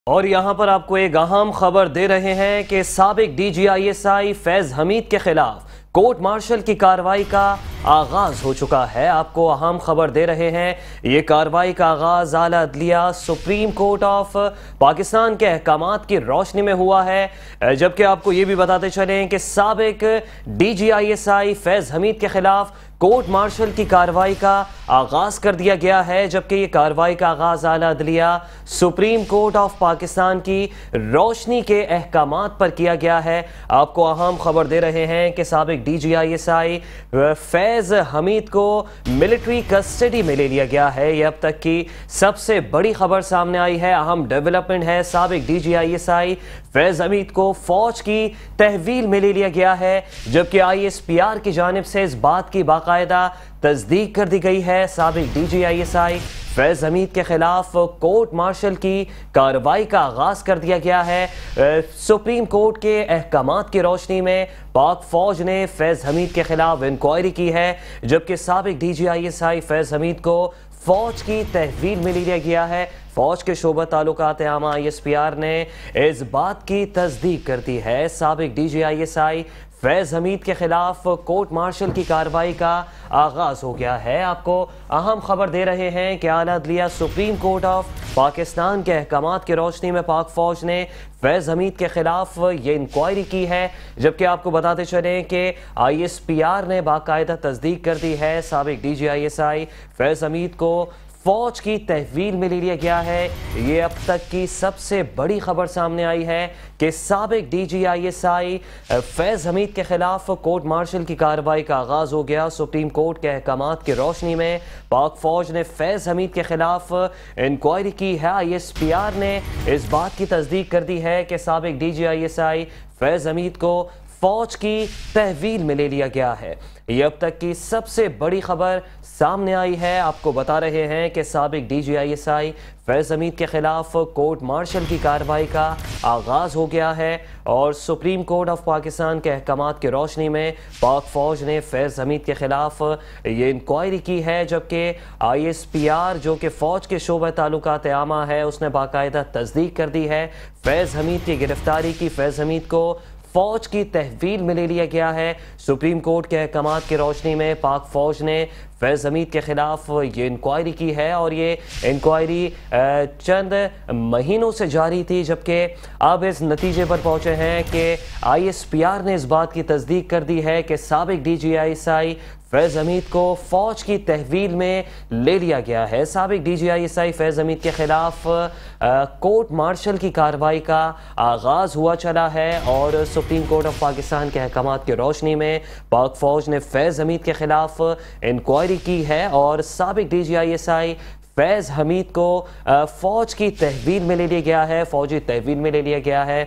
اور یہاں پر آپ کو ایک اہم خبر دے رہے ہیں کہ سابق D G I S I فیض حمید کے خلاف کورٹ مارشل کی کارروائی کا آغاز ہو چکا ہے۔ آپ کو اہم خبر دے رہے ہیں، یہ کارروائی کا آغاز اعلیٰ عدلیہ سپریم کورٹ آف پاکستان کے احکامات کی روشنی میں ہوا ہے، جبکہ آپ کو یہ بھی بتاتے چلیں کہ سابق D G I S I فیض حمید کے خلاف کورٹ مارشل کی کارروائی کا آغاز کر دیا گیا ہے، جبکہ یہ کارروائی کا آغاز اعلیٰ عدلیہ سپریم کورٹ آف پاکستان کی روشنی کے احکامات پر کیا گیا ہے۔ آپ کو اہم خبر دے رہے ہیں کہ سابق D G I S I فیض حمید کو ملٹری کسٹڈی میں لے لیا گیا ہے۔ یہ اب تک کی سب سے بڑی خبر سامنے آئی ہے، اہم ڈیولپمنٹ ہے۔ سابق D G I S I فیض حمید کو فوج کی تحویل میں لے لیا گیا ہے، جبکہ آئی ایس پی آر کی جانب سے اس بات کی باقاعدہ تصدیق کر دی گئی ہے۔ سابق D G I S I فیض حمید کے خلاف کورٹ مارشل کی کارروائی کا آغاز کر دیا گیا ہے۔ سپریم کورٹ کے احکامات کی روشنی میں پاک فوج نے فیض حمید کے خلاف انکوائری کی ہے، جبکہ سابق D G I S I فیض حمید کو فوج کی تحویل میں لے لیا گیا ہے۔ فوج کے شعبہ تعلقات عامہ آئی ایس پی آر نے اس بات کی تصدیق کر دی ہے۔ سابق D G I S I فیض حمید کے خلاف کورٹ مارشل کی کارروائی کا آغاز ہو گیا ہے۔ آپ کو اہم خبر دے رہے ہیں کہ اعلیٰ عدلیہ سپریم کورٹ آف پاکستان کے احکامات کی روشنی میں پاک فوج نے فیض حمید کے خلاف یہ انکوائری کی ہے، جبکہ آپ کو بتاتے چلیں کہ آئی ایس پی آر نے باقاعدہ تصدیق کر دی ہے۔ سابق D G I S I فیض حمید کو فوج کی تحویل میں لے لیا گیا ہے۔ یہ اب تک کی سب سے بڑی خبر سامنے آئی ہے کہ سابق D G I S I فیض حمید کے خلاف کورٹ مارشل کی کارروائی کا آغاز ہو گیا۔ سپریم کورٹ کے احکامات کی روشنی میں پاک فوج نے فیض حمید کے خلاف انکوائری کی ہے۔ آئی ایس پی آر نے اس بات کی تصدیق کر دی ہے کہ سابق D G I S I فیض حمید کو فوج کی تحویل میں لے لیا گیا ہے۔ یہ اب تک کی سب سے بڑی خبر سامنے آئی ہے۔ آپ کو بتا رہے ہیں کہ سابق D G I S I فیض حمید کے خلاف کورٹ مارشل کی کارروائی کا آغاز ہو گیا ہے، اور سپریم کورٹ آف پاکستان کے احکامات کی روشنی میں پاک فوج نے فیض حمید کے خلاف یہ انکوائری کی ہے، جبکہ آئی ایس پی آر جو کہ فوج کے شعبہ تعلقات عامہ ہے اس نے باقاعدہ تصدیق کر دی ہے فیض حمید کی گرفتاری کی۔ فیض حمید کو فوج کی تحویل میں لے لیا گیا ہے۔ سپریم کورٹ کے احکامات کی روشنی میں پاک فوج نے فیض حمید کے خلاف یہ انکوائری کی ہے، اور یہ انکوائری چند مہینوں سے جاری تھی، جبکہ اب اس نتیجے پر پہنچے ہیں کہ آئی ایس پی آر نے اس بات کی تصدیق کر دی ہے کہ سابق D G I S I فیض حمید کو فوج کی تحویل میں لے لیا گیا ہے۔ سابق D G I S I فیض حمید کے خلاف کورٹ مارشل کی کارروائی کا آغاز ہوا چلا ہے، اور سپریم کورٹ آف پاکستان کے احکامات کی روشنی میں پاک فوج نے فیض حمید کے خلاف انکوائری کی ہے، اور سابق D G I S I فیض حمید کو فوج کی تحویل میں لے لیا گیا ہے، فوجی تحویل میں لے لیا گیا ہے۔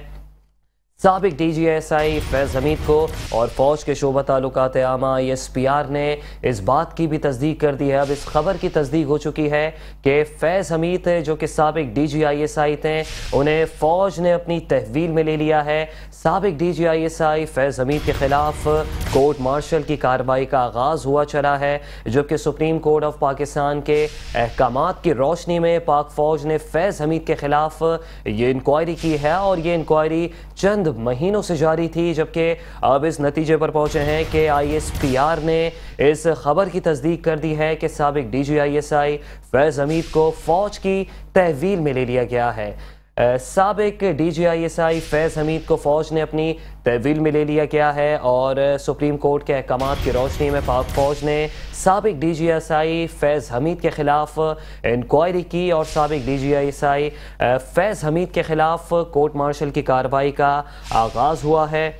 سابق ڈی جی ایس آئی فیض حمید کو اور فوج کے شعبہ تعلقات عامہ آئی ایس پی آر نے اس بات کی بھی تصدیق کر دی ہے، اب اس خبر کی تصدیق ہو چکی ہے کہ فیض حمید جو کہ سابق D G I S I تھے انہیں فوج نے اپنی تحویل میں لے لیا ہے۔ سابق D G I S I فیض حمید کے خلاف کورٹ مارشل کی کارروائی کا آغاز ہوا چلا ہے، جبکہ سپریم کورٹ آف پاکستان کے احکامات کی روشنی میں پاک فوج نے فیض حمید کے خلاف یہ انکوائری کی ہے، اور یہ انکوائری چند مہینوں سے جاری تھی، جبکہ اب اس نتیجے پر پہنچے ہیں کہ آئی ایس پی آر نے اس خبر کی تصدیق کر دی ہے کہ سابق D G I S I فیض حمید کو فوج کی تحویل میں لے لیا گیا ہے۔ سابق D G I S I فیض حمید کو فوج نے اپنی تحویل میں لے لیا گیا ہے، اور سپریم کورٹ کے احکامات کی روشنی میں پاک فوج نے سابق ڈی جی ایس آئی فیض حمید کے خلاف انکوائری کی، اور سابق D G I S I فیض حمید کے خلاف کورٹ مارشل کی کارروائی کا آغاز ہوا ہے۔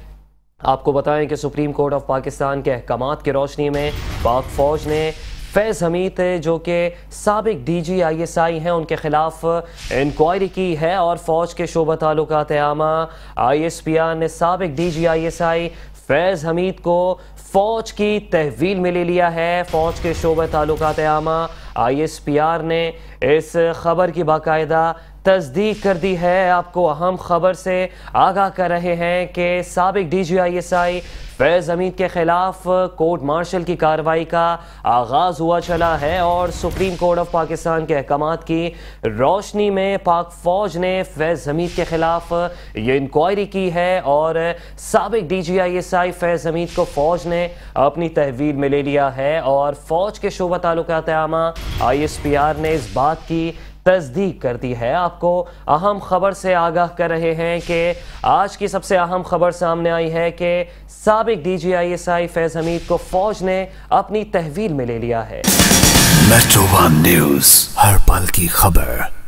آپ کو بتائیں کہ سپریم کورٹ آف پاکستان کے احکامات کی روشنی میں پاک فوج نے فیض حمید جو کہ سابق D G I S I ہیں ان کے خلاف انکوائری کی ہے، اور فوج کے شعبہ تعلقات عامہ آئی ایس پی آر نے سابق D G I S I فیض حمید کو فوج کی تحویل میں لے لیا ہے۔ فوج کے شعبہ تعلقات عامہ آئی ایس پی آر نے اس خبر کی باقاعدہ تصدیق کر دی ہے۔ آپ کو اہم خبر سے آگاہ کر رہے ہیں کہ سابق D G I S I فیض حمید کے خلاف کورٹ مارشل کی کارروائی کا آغاز ہوا چلا ہے اور سپریم کورٹ آف پاکستان کے احکامات کی روشنی میں پاک فوج نے فیض حمید کے خلاف یہ انکوائری کی ہے اور سابق D G I S I فیض حمید کو فوج نے اپنی تحویل میں لے لیا ہے اور فوج کے شعبہ تعلقات عامہ آئی ایس پی آر نے اس بات کی تصدیق کر دی ہے۔ آپ کو اہم خبر سے آگاہ کر رہے ہیں کہ آج کی سب سے اہم خبر سامنے آئی ہے کہ سابق D G I S I فیض حمید کو فوج نے اپنی تحویل میں لے لیا ہے۔ میٹرو ون نیوز، ہر پل کی خبر۔